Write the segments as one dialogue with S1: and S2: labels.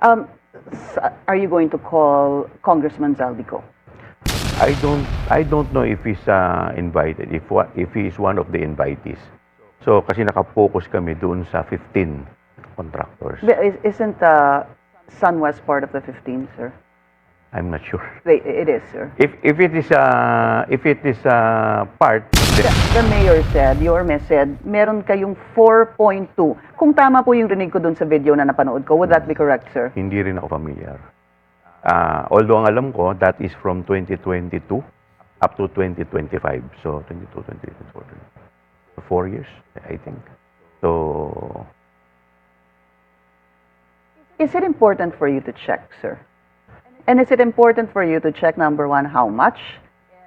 S1: Um, are you going to call Congressman Zaldico?
S2: I don't know if he's invited, if he is one of the invitees. So, kasi nakafocus kami doon sa 15 contractors.
S1: Isn't SunWest part of the 15, sir?
S2: I'm not sure.
S1: It is, sir.
S2: If it is part,
S1: The mayor said, your mayor said, meron kayong 4.2. Kung tama po yung rinig ko dun sa video na napanood ko, would that be correct, sir?
S2: hindi rin ako familiar. Although ang alam ko, that is from 2022 up to 2025. So, 22, 23, 24, 4 years, I think. So,
S1: Is it important for you to check, sir? And is it important for you to check, number one, how much?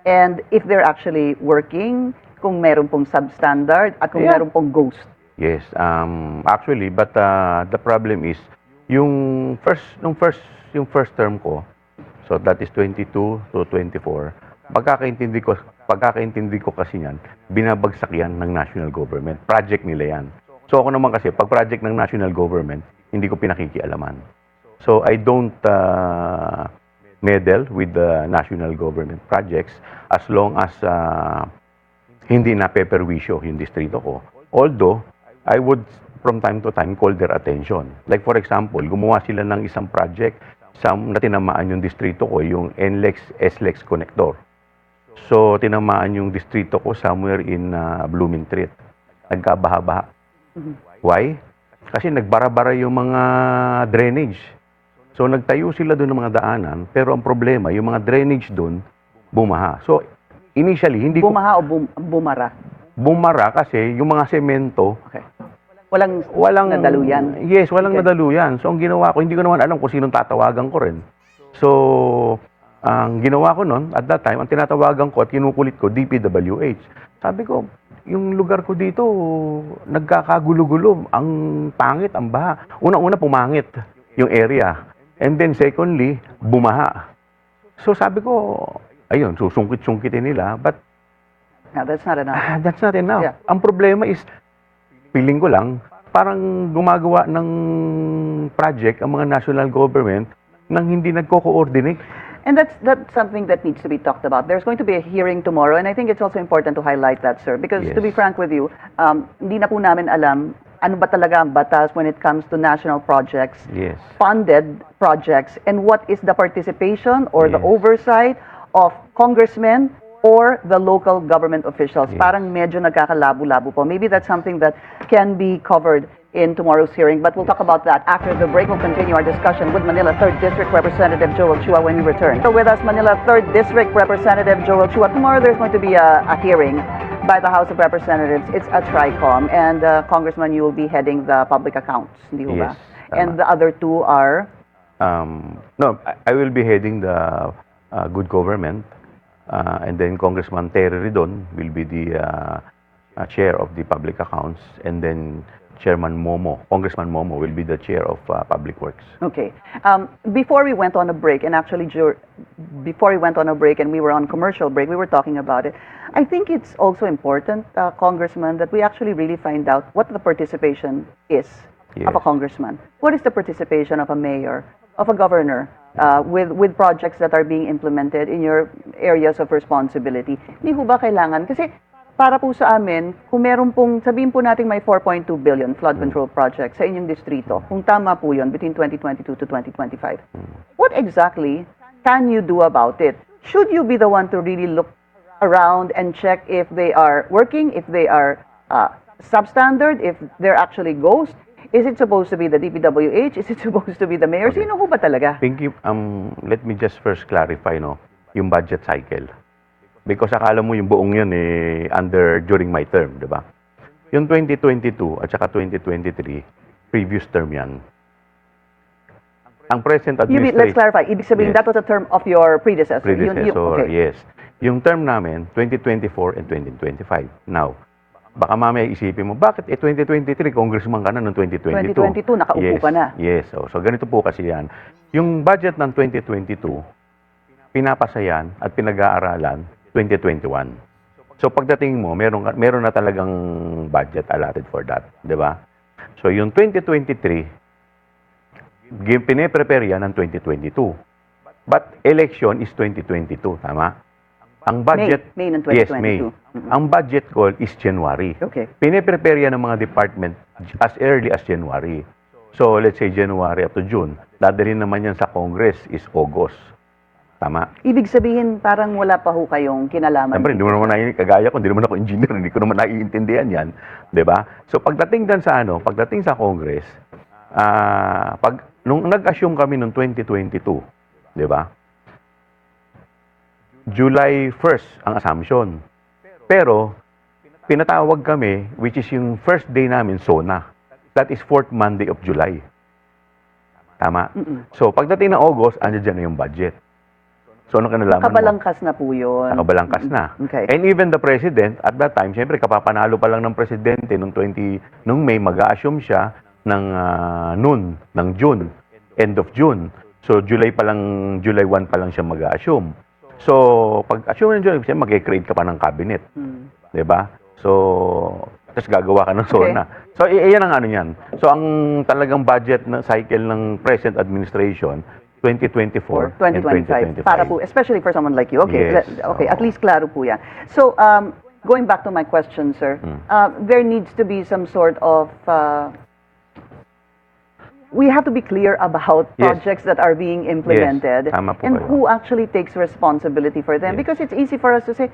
S1: And if they're actually working, kung meron pong substandard at kung
S2: Yeah.
S1: meron pong ghost.
S2: yes, actually, but the problem is, yung first term ko, so that is 22 to 24, pagkakaintindi ko kasi yan, binabagsak yan ng national government. Project nila yan. So ako naman kasi, pag project ng national government, hindi ko pinakikialaman. So I don't meddle with the national government projects as long as hindi na peperwisyo yung distrito ko. Although, I would from time to time call their attention. Like for example, gumawa sila ng isang project na tinamaan yung distrito ko, yung NLEX-SLEX connector. So, tinamaan yung distrito ko somewhere in Blumentritt. Nagkabaha-baha. Why? Kasi nagbara-bara yung mga drainage. So, nagtayo sila doon ng mga daanan, pero ang problema, yung mga drainage doon, bumaha. So, initially, hindi ko...
S1: Bumaha o bumara?
S2: Bumara kasi yung mga semento,
S1: Okay. Walang nadaluyan?
S2: Yes, walang
S1: Okay.
S2: nadaluyan. So, ang ginawa ko, hindi ko naman alam kung sinong tatawagan ko rin. So, ang ginawa ko noon, at that time, ang tinatawagan ko at kinukulit ko, DPWH. Sabi ko, yung lugar ko dito, nagkakagulo-gulo. Ang pangit, ang baha. Una-una, pumangit yung area. And then, secondly, bumaha. So, sabi ko, ayun, susungkit-sungkitin nila. But,
S1: No, that's not enough.
S2: that's not enough.
S1: Yeah.
S2: Ang problema is, feeling ko lang, parang gumagawa ng project ang mga national government nang hindi nagko-coordinate.
S1: And that's something that needs to be talked about. There's going to be a hearing tomorrow, and I think it's also important to highlight that, sir. Because to be
S2: Yes.
S1: frank with you, hindi na po namin alam ano ba talaga ang batas when it comes to national projects,
S2: Yes.
S1: funded projects, and what is the participation or the
S2: Yes.
S1: oversight of congressmen or the local government officials.
S2: Yes.
S1: Parang medyo nagkakalabo-labo po. Maybe that's something that can be covered in tomorrow's hearing, but we'll talk about that after the break. We'll continue our discussion with Manila 3rd District Representative Joel Chua when we return. So with us, Manila 3rd District Representative Joel Chua. Tomorrow there's going to be a hearing by the House of Representatives. It's a TRICOM, and Congressman, you will be heading the public accounts, hindi ho ba?
S2: Yes, tama.
S1: And the other two are?
S2: No, I will be heading the good government, and then Congressman Terry Ridon will be the chair of the public accounts, and then Chairman Momo, Congressman Momo, will be the chair of public works.
S1: Okay. Before we went on a break, and actually before we went on a break and we were on commercial break, we were talking about it. I think it's also important, Congressman, that we actually really find out what the participation is of a
S2: Yes.
S1: congressman. What is the participation of a mayor, of a governor, with projects that are being implemented in your areas of responsibility? Hindi ho ba kailangan? Kasi para po sa amin, kung meron pong, sabihin po natin may 4.2 billion flood control projects sa inyong distrito, kung tama po yun, between 2022 to 2025, what exactly can you do about it? Should you be the one to really look around and check if they are working, if they are substandard, if they're actually ghost? Is it supposed to be the DPWH? Is it supposed to be the mayor?
S2: Okay.
S1: Sino ho ba talaga?
S2: Pinky, let me just first clarify, no, yung budget cycle. Because akala mo yung buong yun during my term, di ba? Yung 2022 at saka 2023, previous term yan. Ang present
S1: Let's
S2: administration...
S1: clarify. Ibig sabihin,
S2: Yes.
S1: that was a term of your predecessor. Okay.
S2: Yes. Yung term namin, 2024 and 2025. Now, baka mamaya isipin mo, bakit 2023, congressman ka na noong 2022?
S1: 2022, nakaupo ka na.
S2: Yes. So ganito po kasi yan. Yung budget ng 2022, pinapasayan at pinag-aaralan 2021. So pagdating mo, meron na talagang budget allotted for that, 'di ba? So yung 2023, Pine-prepare yan ng 2022. But election is 2022, tama? Ang budget,
S1: May ng
S2: yes,
S1: 2022.
S2: May. Ang budget call is January.
S1: Okay.
S2: Pine-prepare yan ng mga department as early as January. So, let's say January up to June. Dadalhin naman yan sa Congress is August. Tama?
S1: Ibig sabihin, parang wala pa ho kayong kinalaman.
S2: Siyempre, hindi mo naman kagaya ko, hindi naman ako engineer, hindi ko naman naiintindihan yan. 'Di ba? So, pagdating dan sa pagdating sa Congress, nung nag-assume kami noong 2022, 'di ba? July 1st ang assumption. Pero, pinatawag kami, which is yung first day namin, SONA. That is 4th Monday of July. Tama? So, pagdating ng August, andyan dyan na yung budget. So, ano ka nalaman mo?
S1: Nakabalangkas na po yun.
S2: Nakabalangkas na.
S1: Okay.
S2: And even the president, at that time, siyempre, kapapanalo pa lang ng presidente nung May, mag-assume siya ng June, end of June. So, July 1 pa lang siya mag-assume. So, pag-assume ng July, siya mag-create ka pa ng cabinet. Diba? So, tapos gagawa ka ng SONA.
S1: Okay.
S2: So, iyan ang ano yan. So, ang talagang budget na cycle ng present administration, 2024 and 2025.
S1: Para po, especially for someone like you. Okay,
S2: Yes.
S1: okay, at least klaro po yan. So, going back to my question, sir, there needs to be some sort of, we have to be clear about
S2: Yes.
S1: projects that are being implemented
S2: Tama po
S1: and
S2: kayo.
S1: who actually takes responsibility for them.
S2: Yes.
S1: Because it's easy for us to say,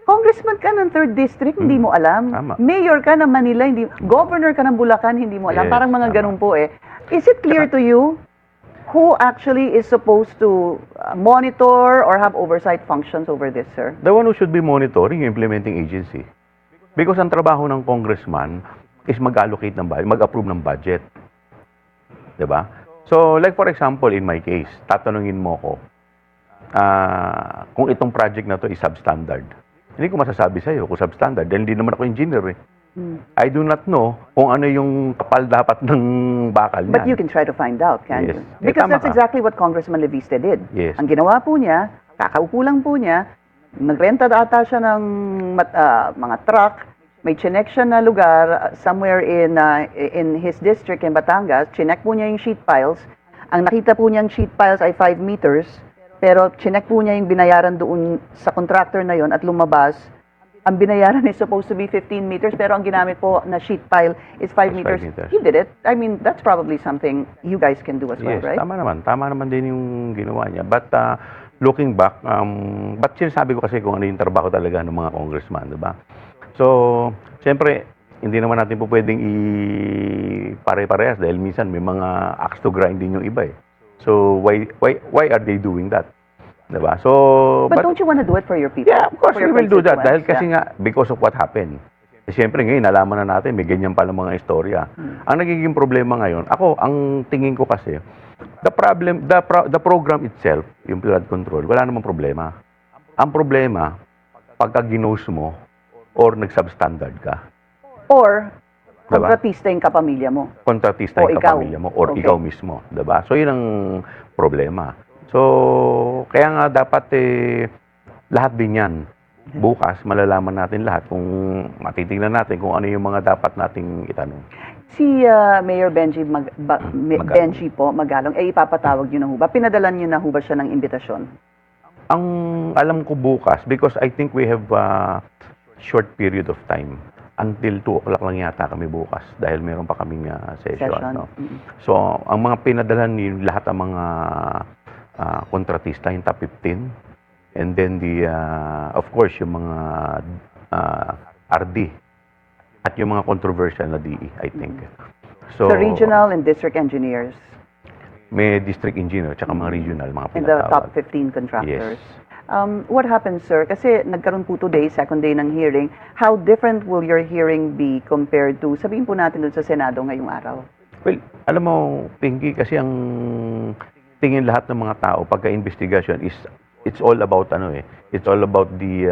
S1: Congressman ka ng 3rd District, hindi mo alam.
S2: Tama.
S1: Mayor ka ng Manila, Governor ka ng Bulacan, hindi mo alam.
S2: Yes,
S1: Parang mga
S2: tama.
S1: ganun po eh. Is it clear to you who actually is supposed to monitor or have oversight functions over this, sir?
S2: The one who should be monitoring yung implementing agency. Because ang trabaho ng congressman is mag-allocate ng budget, mag-approve ng budget. 'Di ba? So, like for example, in my case, tatanungin mo ko, kung itong project na to is substandard. Hindi ko masasabi sa'yo kung substandard dahil hindi naman ako engineer eh. I do not know kung ano yung kapal dapat ng bakal niya.
S1: But you can try to find out, can't
S2: Yes.
S1: you?
S2: Eh,
S1: Because
S2: tama
S1: that's
S2: ka.
S1: exactly what Congressman Leviste did.
S2: Yes.
S1: Ang ginawa po niya, kakaupo lang po niya, nagrenta ata siya ng mga truck, may chinek siya na lugar somewhere in his district in Batangas, chinek po niya yung sheet piles. Ang nakita po niyang sheet piles ay 5 meters, pero chinek po niya yung binayaran doon sa contractor na yon at lumabas. Ang binayaran is supposed to be 15 meters, pero ang ginamit po na sheet pile is 5 meters.
S2: 5 meters.
S1: He did it. I mean, that's probably something you guys can do as well,
S2: Yes,
S1: right?
S2: tama naman. Tama naman din yung ginawa niya. But looking back, but sinasabi ko kasi kung ano yung trabaho talaga ng mga congressman, di ba? So, siyempre, hindi naman natin po pwedeng pare-parehas dahil minsan may mga axe to grind din yung iba eh. So, why are they doing that? Diba? So,
S1: But don't you want to do it for your people?
S2: yeah, of course
S1: For
S2: we
S1: your
S2: will do that. Dahil
S1: constituents?
S2: kasi nga, because of what happened. Eh, siyempre ngayon, nalaman na natin, may ganyan pala mga istorya. Ang nagiging problema ngayon, ang tingin ko kasi, the program itself, yung flood control, wala namang problema. Ang problema, pagka ginose mo, or nag-substandard ka,
S1: Or,
S2: Diba?
S1: kontratista yung kapamilya mo.
S2: kontratista
S1: O
S2: yung
S1: ikaw.
S2: kapamilya mo, or
S1: Okay.
S2: ikaw mismo. Diba? So, yun ang problema. So, kaya nga dapat lahat din yan. Bukas, malalaman natin lahat kung matitingnan natin kung ano yung mga dapat nating itanong.
S1: Si Mayor Benji Benji po, Magalong, ipapatawag nyo na ho ba? Pinadalan nyo na ho ba siya ng imbitasyon?
S2: Ang alam ko bukas, because I think we have a short period of time. Until 2 o'clock lang yata kami bukas dahil meron pa kaming session. No? So, ang mga pinadalan yung lahat ng mga kontratista, yung top 15. And then of course, yung mga RD. At yung mga controversial na DE, I think. So,
S1: The regional and district engineers
S2: may district engineer, tsaka mga regional, mga
S1: and the top
S2: pinatawag.
S1: 15 contractors. What happens, sir? Kasi nagkaroon po today, second day ng hearing. How different will your hearing be compared to, sabihin po natin dun sa Senado ngayong araw?
S2: Well, alam mo, Pinky, kasi ang tingin lahat ng mga tao pagka-investigation is, it's all about it's all about the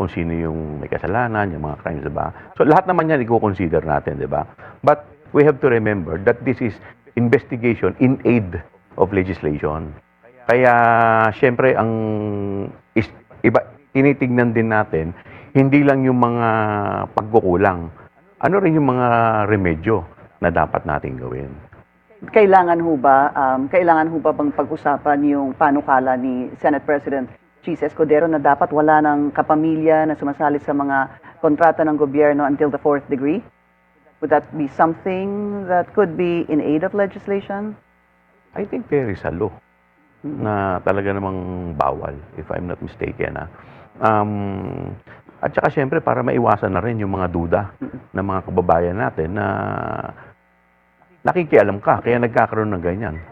S2: kung sino yung may kasalanan, yung mga crimes, diba? So, lahat naman yan i-consider natin, diba? But we have to remember that this is investigation in aid of legislation. Kaya, syempre, tinitignan din natin, hindi lang yung mga pagkukulang, ano rin yung mga remedyo na dapat natin gawin.
S1: kailangan ho ba bang pag-usapan yung panukala ni Senate President Chis Escudero na dapat wala ng kapamilya na sumasali sa mga kontrata ng gobyerno until the fourth degree? Would that be something that could be in aid of legislation?
S2: I think there is a law na talaga namang bawal, if I'm not mistaken. At saka siyempre, para maiwasan na rin yung mga duda ng mga kababayan natin na nakikialam ka, kaya nagkakaroon ng ganyan.